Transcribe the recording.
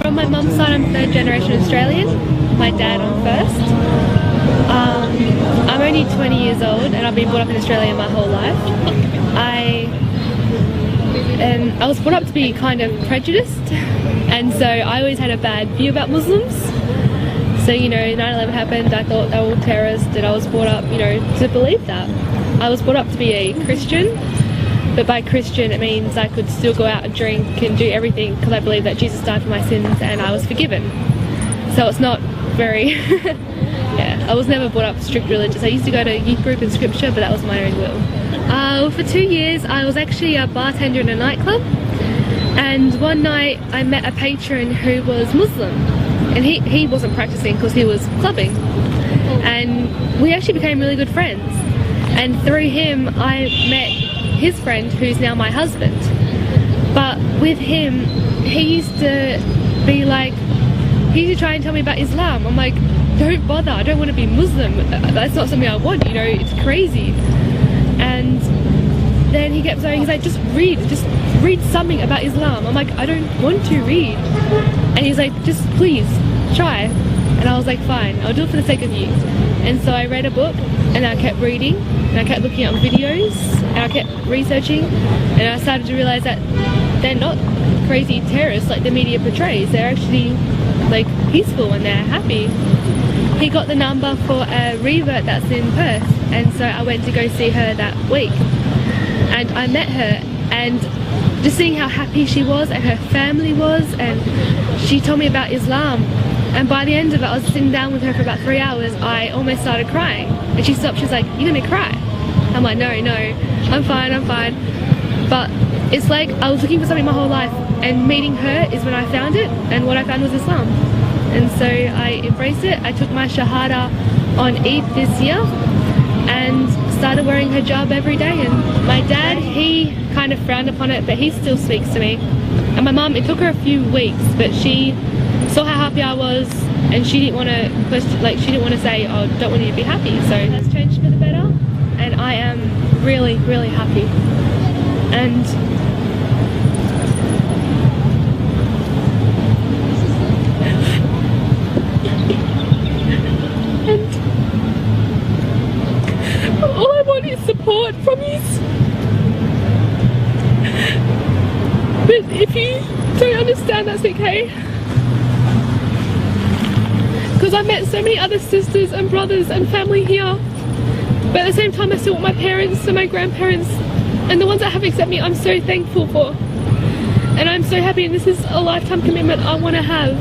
From my mum's side, I'm third generation Australian. My dad, I'm first. I'm only 20 years old and I've been brought up in Australia my whole life. I was brought up to be kind of prejudiced, and so I always had a bad view about Muslims. So, you know, 9/11 happened, I thought they were all terrorists, and I was brought up, you know, to believe that. I was brought up to be a Christian, but by Christian it means I could still go out and drink and do everything because I believe that Jesus died for my sins and I was forgiven. So it's not very, yeah, I was never brought up strict religious. I used to go to youth group and scripture, but that was my own will. For 2 years I was actually a bartender in a nightclub, and one night I met a patron who was Muslim, and he wasn't practicing because he was clubbing, and we actually became really good friends, and through him I met his friend who's now my husband. But with him, he used to be like, he used to try and tell me about Islam. I'm like, don't bother, I don't want to be Muslim, that's not something I want, you know, it's crazy. And then he kept saying, he's like, just read something about Islam. I'm like, I don't want to read. And he's like, just please try. And I was like, fine, I'll do it for the sake of you. And so I read a book and I kept reading and I kept looking up videos and I kept researching, and I started to realize that they're not crazy terrorists like the media portrays. They're actually like peaceful and they're happy. He got the number for a revert that's in Perth, and so I went to go see her that week, and I met her, and just seeing how happy she was and her family was, and she told me about Islam, and by the end of it I was sitting down with her for about 3 hours. I almost started crying, and she stopped. She was like, you're gonna cry? I'm like, no, I'm fine. But it's like I was looking for something my whole life, and meeting her is when I found it, and what I found was Islam. And so I embraced it. I took my Shahada on Eid this year and started wearing hijab every day. And my dad, he kind of frowned upon it, but he still speaks to me. And my mum, it took her a few weeks, but she saw how happy I was, and she didn't want to question, like, she didn't want to say, oh, don't want you to be happy. So it has changed for the better, and I am really, really happy. And all I want is support from you. But if you don't understand, that's okay. Because I've met so many other sisters and brothers and family here. But at the same time, I still want my parents and my grandparents and the ones that have accepted me, I'm so thankful for. And I'm so happy, and this is a lifetime commitment I want to have.